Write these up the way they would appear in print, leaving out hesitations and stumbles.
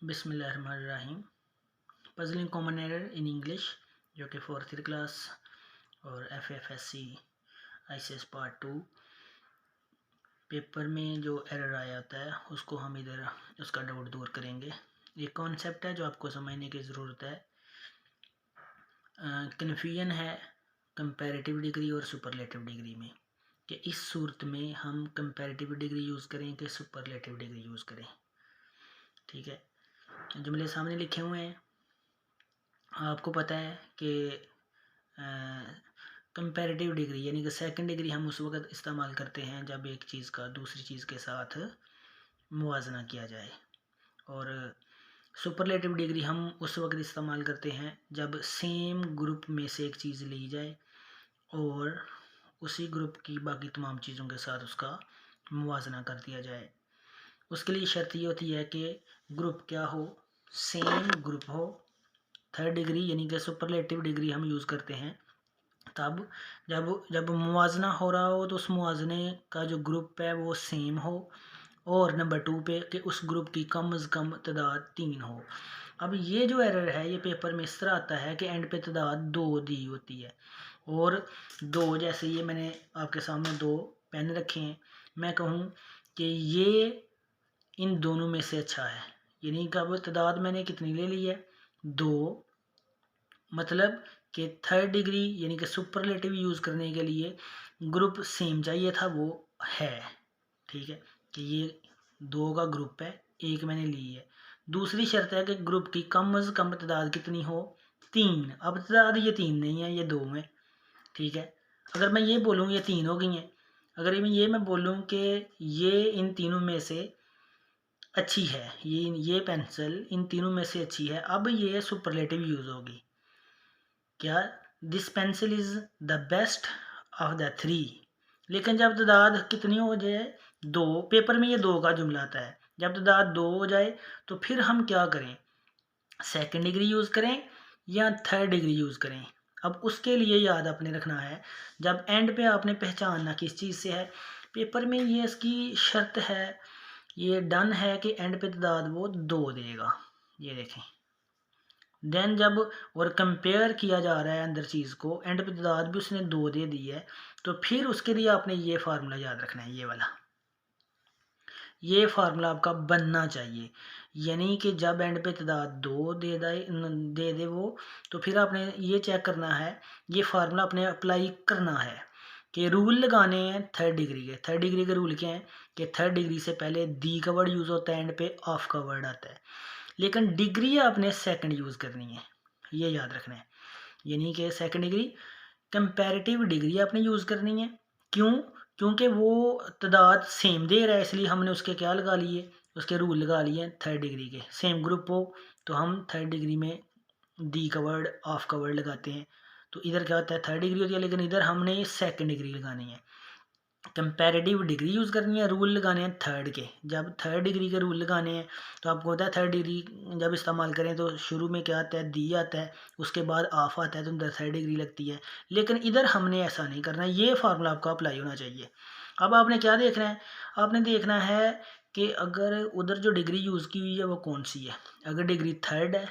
बिस्मिल्लाहिर्रहमानिर्रहीम। Puzzling common error in English जो कि 4th क्लास और FFSC ICS पार्ट 2 पेपर में जो एरर आया होता है उसको हम इधर उसका डाउट दूर करेंगे। ये कॉन्सेप्ट है जो आपको समझने की ज़रूरत है। कन्फ्यूजन है कंपैरेटिव डिग्री और सुपरलेटिव डिग्री में कि इस सूरत में हम कंपैरेटिव डिग्री यूज़ करें कि सुपरलेटिव डिग्री यूज़ करें। ठीक है, जुमले सामने लिखे हुए हैं। आपको पता है कि कंपैरेटिव डिग्री यानी कि सेकंड डिग्री हम उस वक्त इस्तेमाल करते हैं जब एक चीज़ का दूसरी चीज़ के साथ मुवाजना किया जाए, और सुपरलेटिव डिग्री हम उस वक्त इस्तेमाल करते हैं जब सेम ग्रुप में से एक चीज़ ली जाए और उसी ग्रुप की बाकी तमाम चीज़ों के साथ उसका मुवाजना कर दिया जाए। उसके लिए शर्त ये होती है कि ग्रुप क्या हो, सेम ग्रुप हो। थर्ड डिग्री यानी कि सुपरलेटिव डिग्री हम यूज़ करते हैं तब जब जब मुवाजना हो रहा हो तो उस मुवाजने का जो ग्रुप है वो सेम हो, और नंबर 2 पे कि उस ग्रुप की कम अज़ कम तादाद 3 हो। अब ये जो एरर है ये पेपर में इस तरह आता है कि एंड पे तादाद 2 दी होती है, और 2 जैसे ये मैंने आपके सामने 2 पेन रखे हैं, मैं कहूँ कि ये इन दोनों में से अच्छा है, यानी कि अब तादाद मैंने कितनी ले ली है 2, मतलब कि थर्ड डिग्री यानी कि सुपरलेटिव यूज़ करने के लिए ग्रुप सेम चाहिए था, वो है। ठीक है कि ये 2 का ग्रुप है, एक मैंने ली है। दूसरी शर्त है कि ग्रुप की कम अज़ कम तादाद कितनी हो 3। अब तादाद ये 3 नहीं है, ये 2 है। ठीक है, अगर मैं ये बोलूँ ये 3 हो गई हैं, अगर मैं बोलूँ कि ये इन तीनों में से अच्छी है, ये पेंसिल इन तीनों में से अच्छी है, अब ये सुपरलेटिव यूज़ होगी। क्या this pencil is the best of the 3। लेकिन जब तादाद कितनी हो जाए 2, पेपर में ये 2 का जुमला आता है, जब तादाद 2 हो जाए तो फिर हम क्या करें, सेकंड डिग्री यूज़ करें या थर्ड डिग्री यूज़ करें। अब उसके लिए याद आपने रखना है, जब एंड पे आपने पहचानना किस चीज़ से है, पेपर में ये इसकी शर्त है, ये डन है कि एंड पे तादाद वो 2 देगा। ये देखें, देन जब और कंपेयर किया जा रहा है अंदर चीज़ को, एंड पे तादाद भी उसने 2 दे दी है, तो फिर उसके लिए आपने ये फार्मूला याद रखना है, ये वाला, ये फार्मूला आपका बनना चाहिए। यानी कि जब एंड पे तादाद 2 दे दे वो, तो फिर आपने ये चेक करना है, ये फार्मूला आपने अप्लाई करना है कि रूल लगाने हैं थर्ड डिग्री के। थर्ड डिग्री के रूल क्या हैं कि थर्ड डिग्री से पहले दी का वर्ड यूज़ होता है, एंड पे ऑफ का वर्ड आता है, लेकिन डिग्री आपने सेकंड यूज़ करनी है, ये याद रखना है। यानी कि सेकंड डिग्री कंपैरेटिव डिग्री आपने यूज़ करनी है। क्यों? क्योंकि वो तादाद सेम दे रहा है, इसलिए हमने उसके क्या लगा लिए, उसके रूल लगा लिए थर्ड डिग्री के। सेम ग्रुप हो तो हम थर्ड डिग्री में दी का वर्ड ऑफ का वर्ड लगाते हैं, तो इधर क्या होता है थर्ड डिग्री होती है, लेकिन इधर हमने सेकंड डिग्री लगानी है। कंपैरेटिव डिग्री यूज़ करनी है, रूल लगाने हैं थर्ड के। जब थर्ड डिग्री के रूल लगाने हैं तो आपको पता है थर्ड डिग्री जब इस्तेमाल करें तो शुरू में क्या आता है, दी आता है, उसके बाद ऑफ आता है, तो अंदर थर्ड डिग्री लगती है। लेकिन इधर हमने ऐसा नहीं करना, ये फार्मूला आपका अप्लाई होना चाहिए। अब आपने क्या देखना है, आपने देखना है कि अगर उधर जो डिग्री यूज़ की हुई है वो कौन सी है। अगर डिग्री थर्ड है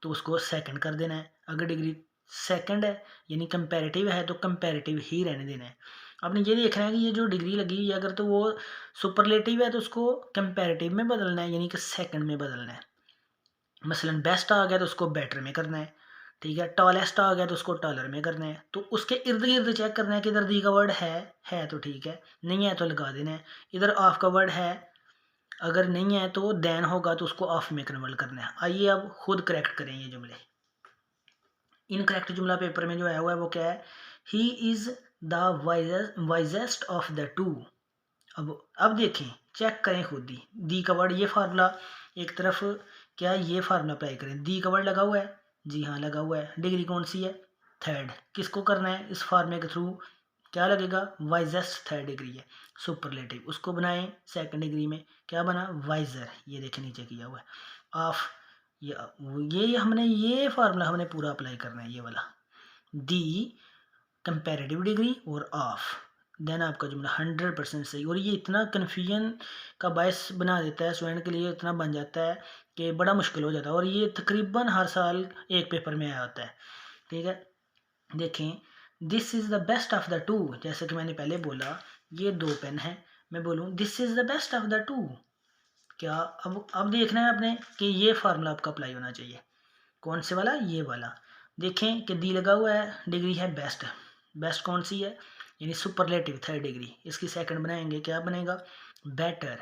तो उसको सेकंड कर देना है, अगर डिग्री सेकंड है यानी कंपैरेटिव है तो कंपैरेटिव ही रहने देना है। आपने ये देखना है कि ये जो डिग्री लगी हुई है अगर तो वो सुपरलेटिव है तो उसको कंपैरेटिव में बदलना है, यानी कि सेकंड में बदलना है। मसलन बेस्ट आ गया तो उसको बेटर में करना है। ठीक है, टॉलेस्ट आ गया तो उसको टॉलर में करना है। तो उसके इर्द गिर्द चेक करना है कि इधर दी का वर्ड है तो ठीक है, नहीं है तो लगा देना है। इधर ऑफ का वर्ड है, अगर नहीं है तो देन होगा तो उसको ऑफ में कन्वर्ट करना है। आइए अब खुद करेक्ट करें ये जुमले। इनकरेक्ट जुमला पेपर में जो आया हुआ है वो क्या है, he is the wisest of the 2। अब देखें, चेक करें खुद ही, दी का वर्ड ये फार्मूला एक तरफ, क्या ये फार्मूला अप्लाई करें, दी का वर्ड लगा हुआ है, जी हाँ लगा हुआ है, डिग्री कौन सी है थर्ड, किसको करना है इस फार्मूले के थ्रू, क्या लगेगा वाइजेस्ट थर्ड डिग्री है, सुपरलेटिव उसको बनाएं सेकंड डिग्री में, क्या बना वाइजर, ये देखें नीचे किया हुआ है ऑफ। ये हमने ये फार्मूला हमने पूरा अप्लाई करना है, ये वाला दी कंपैरेटिव डिग्री और ऑफ, देन आपका जुमला 100% सही। और ये इतना कन्फ्यूजन का बायस बना देता है स्टूडेंट के लिए, इतना बन जाता है कि बड़ा मुश्किल हो जाता है। और ये तकरीबन हर साल एक पेपर में आया होता है, ठीक है। देखें, this is the best of the two, जैसे कि मैंने पहले बोला ये 2 पेन है, मैं बोलूँ this is the best of the two, क्या अब देखना है आपने कि ये फार्मूला आपका अप्लाई होना चाहिए। कौन से वाला? ये वाला। देखें कि दी लगा हुआ है, डिग्री है बेस्ट। बेस्ट कौन सी है? यानी सुपरलेटिव, 3rd डिग्री। इसकी सेकंड बनाएंगे, क्या बनेगा? बेटर।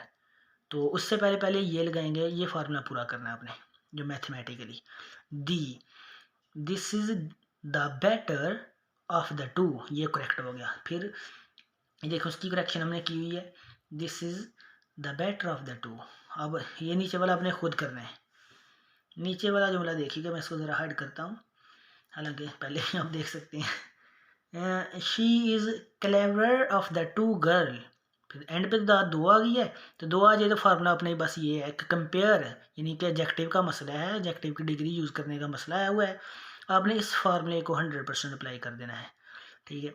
तो उससे पहले पहले ये लगाएंगे, ये फार्मूला पूरा करना है आपने जो mathematically the, this is the better of the two, ये करेक्ट हो गया। फिर देखो उसकी करेक्शन हमने की हुई है, this is the better of the two. अब ये नीचे वाला आपने खुद करना है। नीचे वाला जुमला देखिएगा, मैं इसको ज़रा हाइड करता हूँ, हालांकि पहले ही आप देख सकते हैं। She is clever of the two girl, फिर एंड पे दो आ गई है, तो दो आ जाए तो फार्मूला अपने बस ये है कि कंपेयर, यानी कि एडजेक्टिव का मसला है, एडजेक्टिव की डिग्री यूज़ करने का मसला है हुआ है। आपने इस फार्मूले को 100% अप्लाई कर देना है, ठीक है।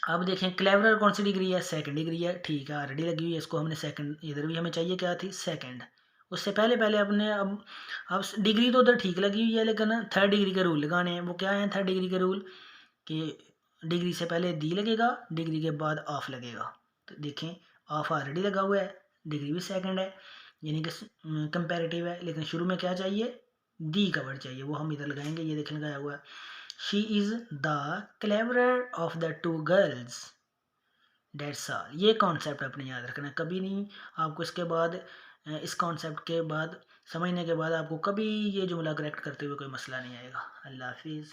अब देखें क्लेवर कौन सी डिग्री है? 2nd डिग्री है, ठीक है, ऑलरेडी लगी हुई है, इसको हमने सेकंड, इधर भी हमें चाहिए क्या थी? 2nd। उससे पहले पहले अपने अब डिग्री तो उधर ठीक लगी हुई है, लेकिन 3rd डिग्री के रूल लगाने हैं। वो क्या है 3rd डिग्री के रूल? कि डिग्री से पहले दी लगेगा, डिग्री के बाद ऑफ लगेगा। तो देखें ऑफ ऑलरेडी लगा हुआ है, डिग्री भी 2nd है, यानी कि कंपेरेटिव है, लेकिन शुरू में क्या चाहिए? दी का वर्ड चाहिए, वो हम इधर लगाएंगे। ये देखें लगाया हुआ है, she is the cleverer of the two girls, that's all. ये कॉन्सेप्ट अपने याद रखना, कभी नहीं आपको इसके बाद इस कॉन्सेप्ट के बाद समझने के बाद आपको कभी ये जुमला करेक्ट करते हुए कोई मसला नहीं आएगा। अल्लाह हाफिज़।